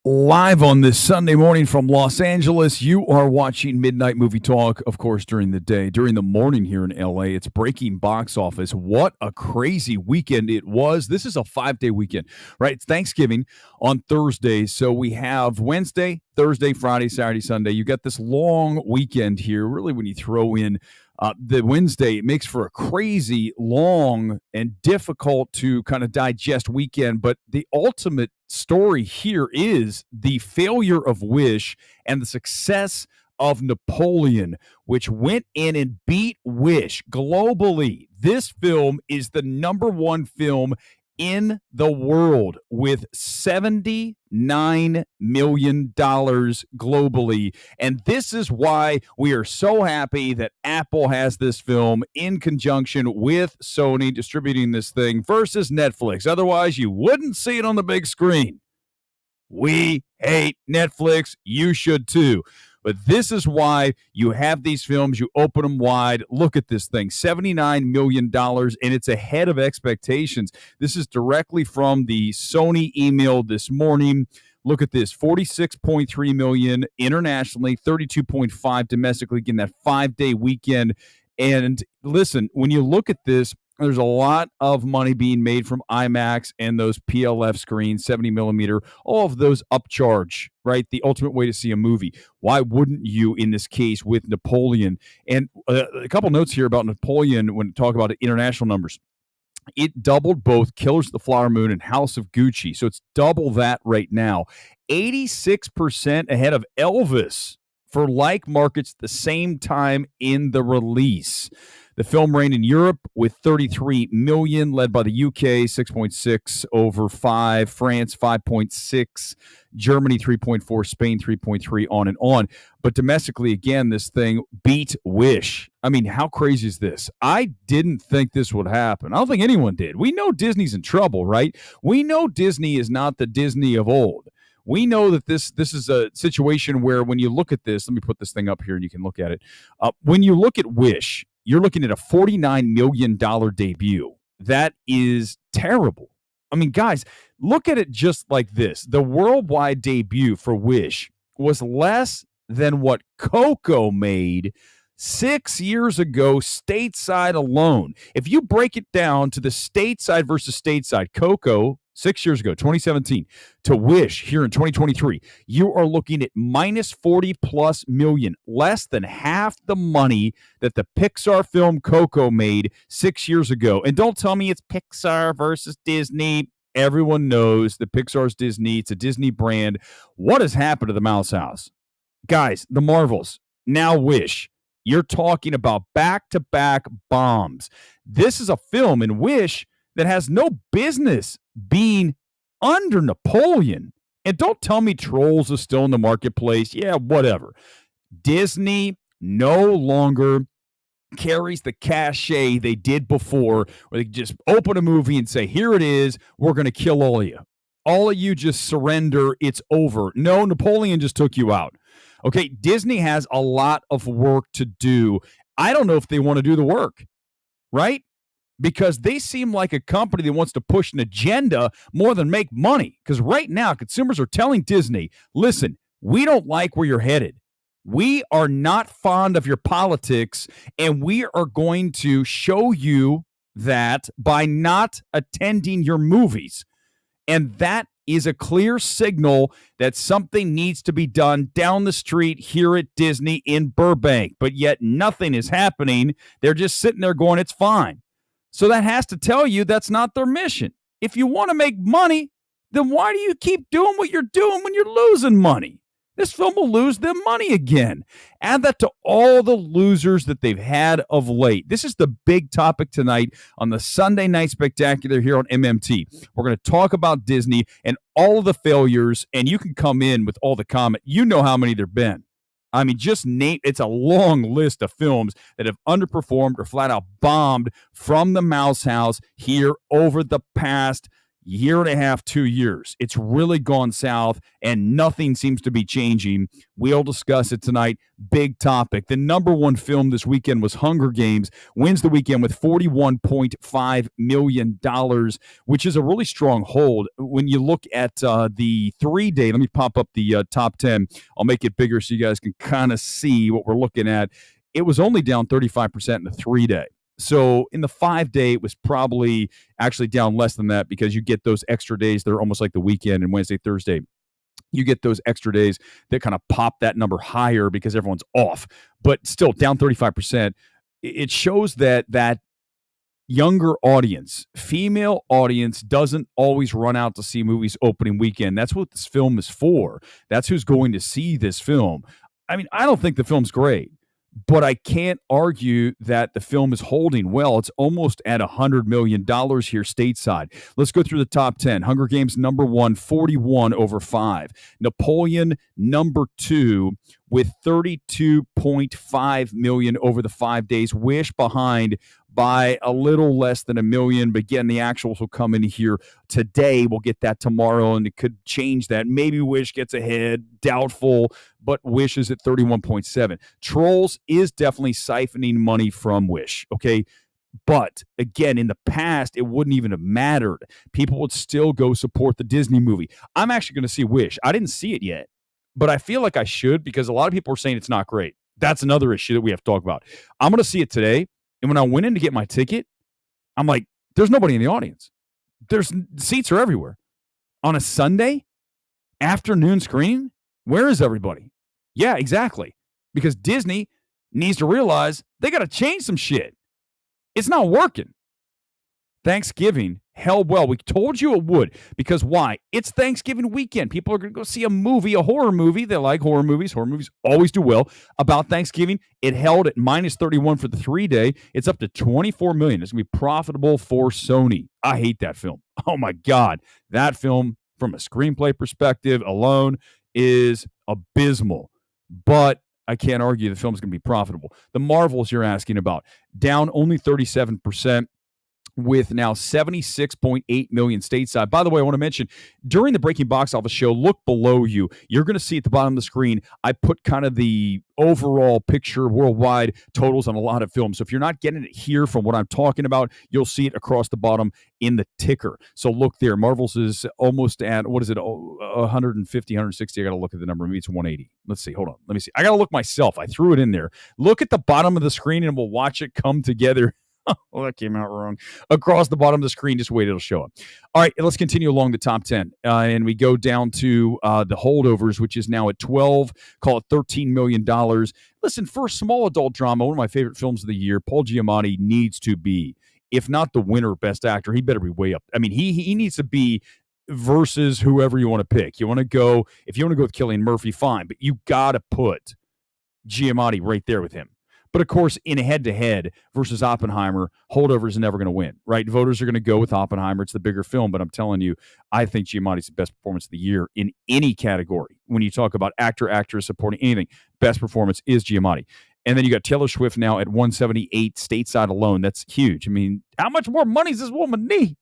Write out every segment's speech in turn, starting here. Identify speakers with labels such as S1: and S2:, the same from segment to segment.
S1: Live on this Sunday morning from Los Angeles, you are watching Midnight Movie Talk, of course, during the day. During the morning here in LA, it's breaking box office. What a crazy weekend it was. This is a 5-day weekend, right? It's Thanksgiving on Thursday. So we have Wednesday, Thursday, Friday, Saturday, Sunday. You got this long weekend here. Really, when you throw in the Wednesday, it makes for a crazy, long, and difficult to kind of digest weekend. But the ultimate story here is the failure of Wish and the success of Napoleon, which went in and beat Wish globally. This film is the number one film in the world with $79 million globally. And this is why we are so happy that Apple has this film in conjunction with Sony distributing this thing versus Netflix. Otherwise, you wouldn't see it on the big screen. We hate Netflix. You should too. But this is why you have these films. You open them wide. Look at this thing, $79 million, and it's ahead of expectations. This is directly from the Sony email this morning. Look at this, 46.3 million internationally, 32.5 domestically. Again, that 5-day weekend. And listen, when you look at this, there's a lot of money being made from IMAX and those PLF screens, 70 millimeter, all of those upcharge, right? The ultimate way to see a movie. Why wouldn't you in this case with Napoleon? And a couple notes here about Napoleon when we talk about international numbers. It doubled both Killers of the Flower Moon and House of Gucci. So it's double that right now. 86% ahead of Elvis for like markets at the same time in the release. The film reigned in Europe with 33 million, led by the UK, 6.6 over 5, France 5.6, Germany 3.4, Spain 3.3, on and on. But domestically, again, this thing beat Wish. I mean, how crazy is this? I didn't think this would happen. I don't think anyone did. We know Disney's in trouble, right? We know Disney is not the Disney of old. We know that this is a situation where when you look at this, let me put this thing up here and you can look at it. When you look at Wish, you're looking at a $49 million debut. That is terrible. I mean, guys, look at it just like this. The worldwide debut for Wish was less than what Coco made 6 years ago stateside alone. If you break it down to the stateside versus stateside, Coco 6 years ago, 2017, to Wish here in 2023, you are looking at minus 40 plus million, less than half the money that the Pixar film Coco made 6 years ago. And don't tell me it's Pixar versus Disney. Everyone knows that Pixar's Disney. It's a Disney brand. What has happened to the Mouse House? Guys, the Marvels, now Wish. You're talking about back-to-back bombs. This is a film in Wish that has no business being under Napoleon. And don't tell me Trolls is still in the marketplace. Yeah, whatever. Disney no longer carries the cachet they did before, where they just open a movie and say, here it is, we're going to kill all of you. All of you just surrender, it's over. No, Napoleon just took you out. Okay, Disney has a lot of work to do. I don't know if they want to do the work, right? Because they seem like a company that wants to push an agenda more than make money. Because right now, consumers are telling Disney, listen, we don't like where you're headed. We are not fond of your politics, and we are going to show you that by not attending your movies. And that is a clear signal that something needs to be done down the street here at Disney in Burbank. But yet nothing is happening. They're just sitting there going, it's fine. So that has to tell you that's not their mission. If you want to make money, then why do you keep doing what you're doing when you're losing money? This film will lose them money again. Add that to all the losers that they've had of late. This is the big topic tonight on the Sunday Night Spectacular here on MMT. We're going to talk about Disney and all of the failures, and you can come in with all the comment. You know how many there have been. I mean, just name, it's a long list of films that have underperformed or flat out bombed from the Mouse House here over the past year and a half, 2 years. It's really gone south, and nothing seems to be changing. We'll discuss it tonight. Big topic. The number one film this weekend was Hunger Games. Wins the weekend with $41.5 million, which is a really strong hold. When you look at the 3-day, let me pop up the top 10. I'll make it bigger so you guys can kind of see what we're looking at. It was only down 35% in the 3-day. So in the 5-day, it was probably actually down less than that because you get those extra days. They're almost like the weekend and Wednesday, Thursday. You get those extra days that kind of pop that number higher because everyone's off. But still, down 35%. It shows that younger audience, female audience, doesn't always run out to see movies opening weekend. That's what this film is for. That's who's going to see this film. I mean, I don't think the film's great, but I can't argue that the film is holding well. It's almost at $100 million here stateside. Let's go through the top 10. Hunger Games number 1, 41 over 5. Napoleon number 2 with 32.5 million over the 5 days. Wish behind by a little less than $1 million. But again, the actuals will come in here today. We'll get that tomorrow, and it could change that. Maybe Wish gets ahead. Doubtful, but Wish is at 31.7. Trolls is definitely siphoning money from Wish, okay? But again, in the past, it wouldn't even have mattered. People would still go support the Disney movie. I'm actually going to see Wish. I didn't see it yet, but I feel like I should because a lot of people are saying it's not great. That's another issue that we have to talk about. I'm going to see it today. And when I went in to get my ticket, I'm like, there's nobody in the audience. Seats are everywhere. On a Sunday afternoon screening, where is everybody? Yeah, exactly. Because Disney needs to realize they got to change some shit. It's not working. Thanksgiving held well. We told you it would. Because why? It's Thanksgiving weekend. People are going to go see a movie, a horror movie. They like horror movies. Horror movies always do well. About Thanksgiving, it held at minus 31 for the 3-day. It's up to 24 million. It's going to be profitable for Sony. I hate that film. Oh, my God. That film, from a screenplay perspective alone, is abysmal. But I can't argue the film's going to be profitable. The Marvels you're asking about, down only 37%. With now 76.8 million stateside. By the way, I want to mention, during the Breaking Box Office show, look below you. You're going to see at the bottom of the screen, I put kind of the overall picture worldwide totals on a lot of films. So if you're not getting it here from what I'm talking about, you'll see it across the bottom in the ticker. So look there. Marvel's is almost at, 150, 160. I got to look at the number. Maybe it's 180. Let's see. Hold on. Let me see. I got to look myself. I threw it in there. Look at the bottom of the screen and we'll watch it come together. Well, that came out wrong. Across the bottom of the screen, just wait, it'll show up. All right, let's continue along the top 10. And we go down to the holdovers, which is now at 12, call it $13 million. Listen, for a small adult drama, one of my favorite films of the year, Paul Giamatti needs to be, if not the winner, best actor, he better be way up. I mean, he needs to be versus whoever you want to pick. If you want to go with Cillian Murphy, fine, but you got to put Giamatti right there with him. But, of course, in a head-to-head versus Oppenheimer, holdovers is never going to win, right? Voters are going to go with Oppenheimer. It's the bigger film. But I'm telling you, I think Giamatti's the best performance of the year in any category. When you talk about actor, actress, supporting anything, best performance is Giamatti. And then you got Taylor Swift now at 178 stateside alone. That's huge. I mean, how much more money does this woman need?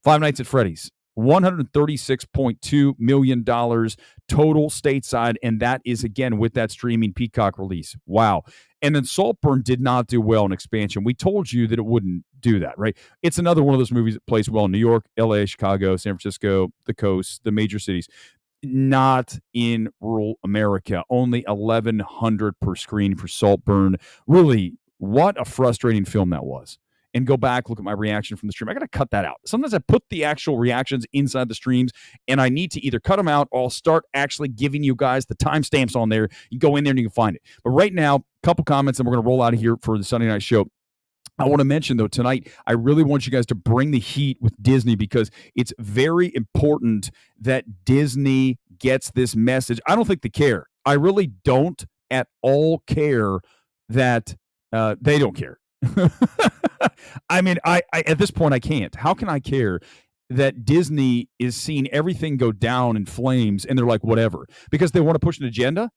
S1: Five Nights at Freddy's. $136.2 million total stateside, and that is, again, with that streaming Peacock release. Wow. And then Saltburn did not do well in expansion. We told you that it wouldn't do that, right? It's another one of those movies that plays well in New York, LA, Chicago, San Francisco, the coast, the major cities. Not in rural America. Only 1,100 per screen for Saltburn. Really, what a frustrating film that was. And go back, look at my reaction from the stream. I got to cut that out. Sometimes I put the actual reactions inside the streams, and I need to either cut them out or I'll start actually giving you guys the timestamps on there. You go in there and you can find it. But right now, a couple comments, and we're going to roll out of here for the Sunday night show. I want to mention, though, tonight, I really want you guys to bring the heat with Disney because it's very important that Disney gets this message. I don't think they care. I really don't at all care that they don't care. I mean, I at this point, I can't. How can I care that Disney is seeing everything go down in flames and they're like, whatever, because they want to push an agenda?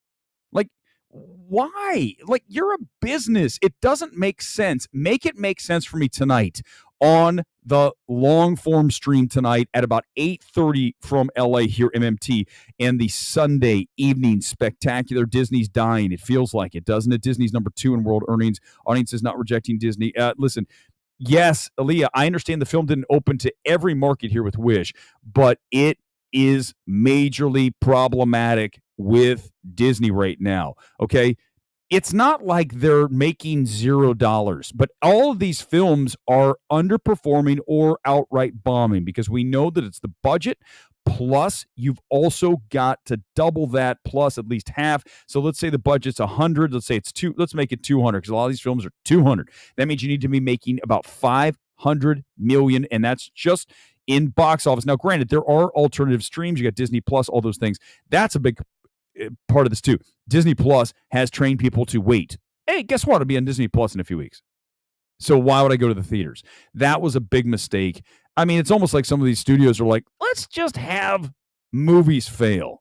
S1: Like, why? Like, you're a business. It doesn't make sense. Make it make sense for me tonight on the long form stream tonight at about 8:30 from LA here, MMT, and the Sunday evening spectacular. Disney's dying. It feels like it, doesn't it? Disney's number 2 in world earnings. Audience is not rejecting Disney. Listen, yes, Aaliyah, I understand the film didn't open to every market here with Wish, but it is majorly problematic with Disney right now. Okay. It's not like they're making $0, but all of these films are underperforming or outright bombing because we know that it's the budget. Plus, you've also got to double that plus at least half. So let's say the budget's 100. Let's say it's two. Let's make it 200 because a lot of these films are 200. That means you need to be making about 500 million, and that's just in box office. Now, granted, there are alternative streams. You got Disney Plus, all those things. That's a big part of this too. Disney Plus has trained people to wait. Hey, guess what? It'll be on Disney Plus in a few weeks. So why would I go to the theaters? That was a big mistake. I mean, it's almost like some of these studios are like, let's just have movies fail.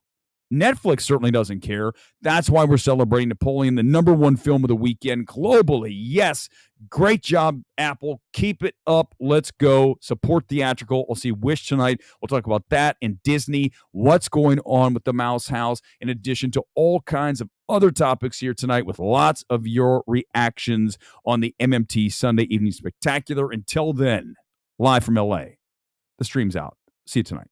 S1: Netflix certainly doesn't care. That's why we're celebrating Napoleon, the number 1 film of the weekend globally. Yes, great job, Apple. Keep it up. Let's go. Support theatrical. We'll see Wish tonight. We'll talk about that and Disney, what's going on with the Mouse House, in addition to all kinds of other topics here tonight with lots of your reactions on the MMT Sunday Evening Spectacular. Until then, live from LA, the stream's out. See you tonight.